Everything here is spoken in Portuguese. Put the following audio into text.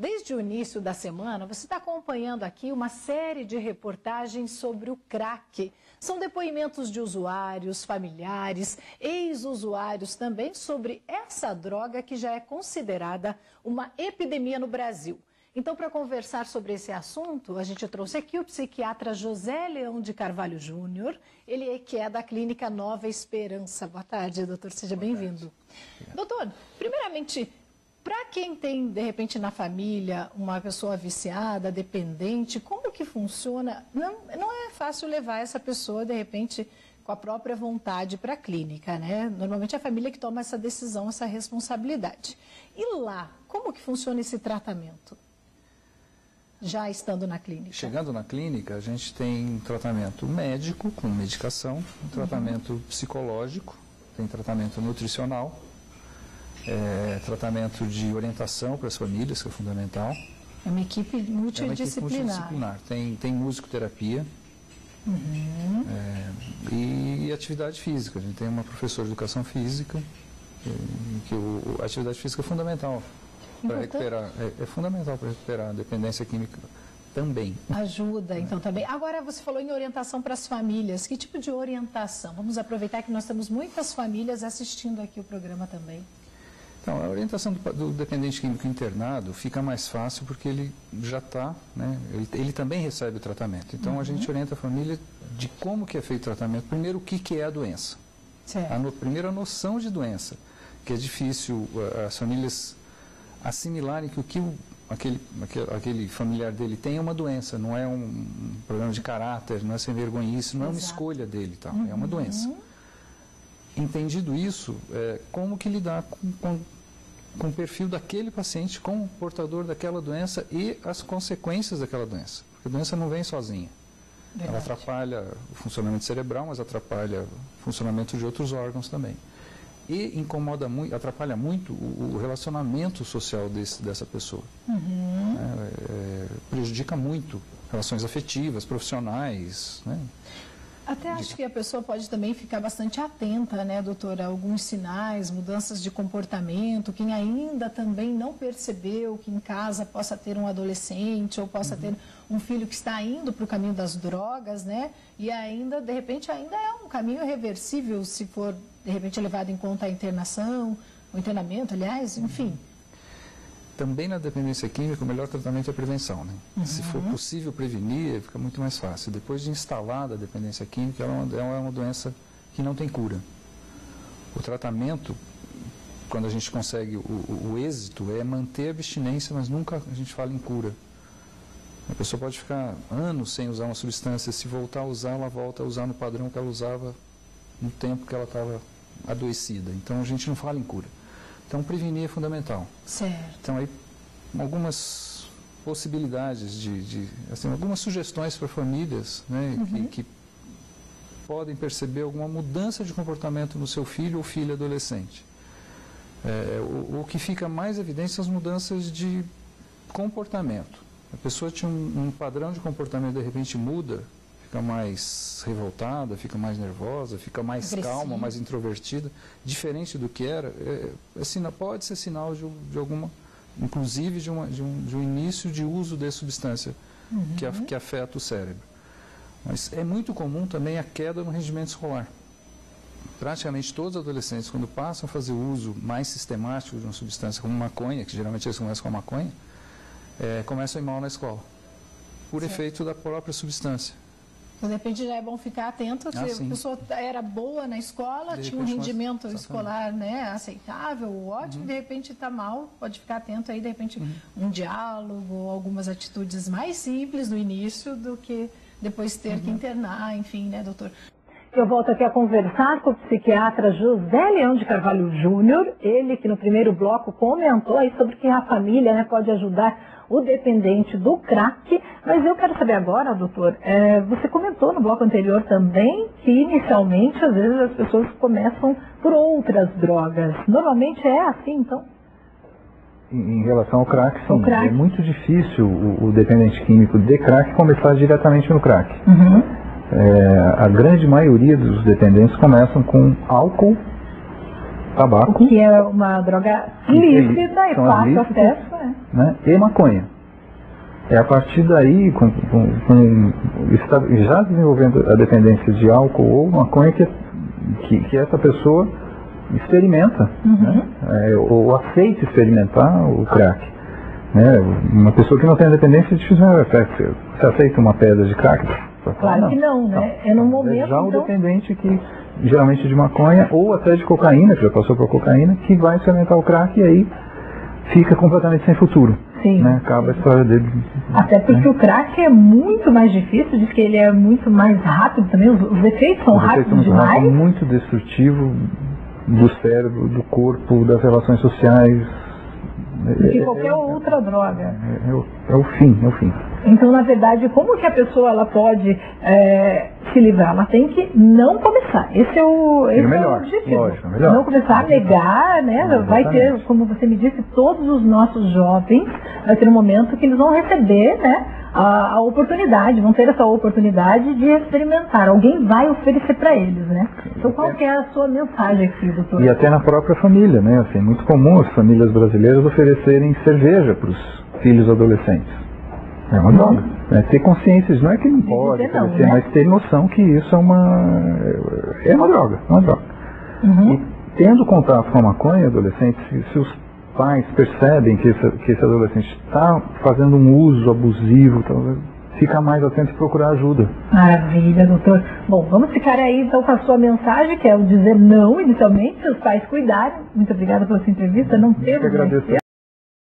Desde o início da semana, você está acompanhando aqui uma série de reportagens sobre o crack. São depoimentos de usuários, familiares, ex-usuários também sobre essa droga que já é considerada uma epidemia no Brasil. Então, para conversar sobre esse assunto, a gente trouxe aqui o psiquiatra José Leão de Carvalho Júnior, ele que é da Clínica Nova Esperança. Boa tarde, doutor, seja bem-vindo. Doutor, primeiramente, para quem tem, de repente, na família, uma pessoa viciada, dependente, como que funciona? Não é fácil levar essa pessoa, de repente, com a própria vontade para a clínica, né? Normalmente é a família que toma essa decisão, essa responsabilidade. E lá, como que funciona esse tratamento? Já estando na clínica? Chegando na clínica, a gente tem tratamento médico, com medicação, um tratamento psicológico, tem tratamento nutricional, tratamento de orientação para as famílias, que é fundamental. É uma equipe multidisciplinar. Tem musicoterapia e atividade física. A gente tem uma professora de educação física, a atividade física é fundamental. Para recuperar, é fundamental para recuperar a dependência química também. Ajuda, então, também. Agora, você falou em orientação para as famílias. Que tipo de orientação? Vamos aproveitar que nós temos muitas famílias assistindo aqui o programa também. Então, a orientação do dependente químico internado fica mais fácil porque ele já está, né? Ele também recebe o tratamento. Então, a gente orienta a família de como que é feito o tratamento. Primeiro, o que é a doença. Primeiro, a noção de doença, que é difícil as famílias assimilarem que aquele familiar dele tem é uma doença, não é um problema de caráter, não é sem vergonhice, não é uma escolha dele, tá? É uma doença. Entendido isso, como que lidar com o perfil daquele paciente, com o portador daquela doença e as consequências daquela doença. Porque a doença não vem sozinha. Verdade. Ela atrapalha o funcionamento cerebral, mas atrapalha o funcionamento de outros órgãos também. E incomoda muito, atrapalha muito o relacionamento social dessa pessoa. Prejudica muito relações afetivas, profissionais, né? Até acho que a pessoa pode também ficar bastante atenta, né, doutora, a alguns sinais, mudanças de comportamento, quem ainda também não percebeu que em casa possa ter um adolescente ou possa ter um filho que está indo para o caminho das drogas, né, e ainda, de repente, ainda é um caminho irreversível se for, de repente, levado em conta a internação, o internamento, aliás, enfim. Também na dependência química, o melhor tratamento é a prevenção, né? Se for possível prevenir, fica muito mais fácil. Depois de instalada a dependência química, ela é uma doença que não tem cura. O tratamento, quando a gente consegue o êxito, é manter a abstinência, mas nunca a gente fala em cura. A pessoa pode ficar anos sem usar uma substância, se voltar a usar, ela volta a usar no padrão que ela usava no tempo que ela estava adoecida. Então a gente não fala em cura. Então, prevenir é fundamental. Certo. Então, aí, algumas possibilidades assim, algumas sugestões para famílias, né, que podem perceber alguma mudança de comportamento no seu filho ou filha adolescente. O que fica mais evidente são as mudanças de comportamento. A pessoa tinha um padrão de comportamento, de repente muda, fica mais revoltada, fica mais nervosa, fica mais calma, mais introvertida, diferente do que era, pode ser sinal de alguma, inclusive de um início de uso de substância que afeta o cérebro. Mas é muito comum também a queda no rendimento escolar. Praticamente todos os adolescentes, quando passam a fazer uso mais sistemático de uma substância como maconha, que geralmente eles começam com a maconha, começam a ir mal na escola, por efeito da própria substância. De repente já é bom ficar atento, se a pessoa era boa na escola, tinha um rendimento escolar, né, aceitável, ótimo, de repente está mal, pode ficar atento aí, de repente um diálogo, ou algumas atitudes mais simples no início do que depois ter que internar, enfim, né, doutor? Eu volto aqui a conversar com o psiquiatra José Leão de Carvalho Júnior, ele que no primeiro bloco comentou aí sobre que a família, né, pode ajudar o dependente do crack, mas eu quero saber agora, doutor, você comentou no bloco anterior também que inicialmente, às vezes, as pessoas começam por outras drogas. Normalmente é assim, então? Em relação ao crack, sim. É muito difícil o dependente químico de crack começar diretamente no crack. A grande maioria dos dependentes começam com álcool tabaco. O que é uma droga lícita e fácil acesso. Né? E maconha. É a partir daí, já desenvolvendo a dependência de álcool ou maconha, que essa pessoa experimenta, né? Ou aceita experimentar o crack. Né? Uma pessoa que não tem dependência dificilmente vai. Você aceita uma pedra de crack? Claro que não, né? É no momento. Já o dependente que, geralmente de maconha ou até de cocaína, que já passou por cocaína, que vai experimentar o crack e aí fica completamente sem futuro. Sim. Né? Acaba a história dele. Até porque o crack é muito mais difícil, diz que ele é muito mais rápido também, os efeitos são rápidos demais. É muito destrutivo do cérebro, do corpo, das relações sociais. Do que qualquer outra droga. É o fim. Então, na verdade, como que a pessoa ela pode se livrar? Ela tem que não começar. Esse é o objetivo. Lógico, melhor. Não começar a negar, né? Vai ter, como você me disse, todos os nossos jovens, vai ter um momento que eles vão receber, né, a oportunidade, vão ter essa oportunidade de experimentar. Alguém vai oferecer para eles, né? Então, qual que é a sua mensagem aqui, doutor? E até na própria família, né? Assim, é muito comum as famílias brasileiras oferecerem cerveja para os filhos adolescentes. É uma droga. Ter consciência, não é que não pode oferecer, né? Mas ter noção que isso é uma droga. E tendo contato com a maconha, adolescente, se os pais percebem que esse adolescente está fazendo um uso abusivo, talvez fica mais atento e procurar ajuda. Maravilha, doutor. Bom, vamos ficar aí então com a sua mensagem, que é o dizer não inicialmente, seus pais cuidarem. Muito obrigada pela sua entrevista. Não temos mais tempo.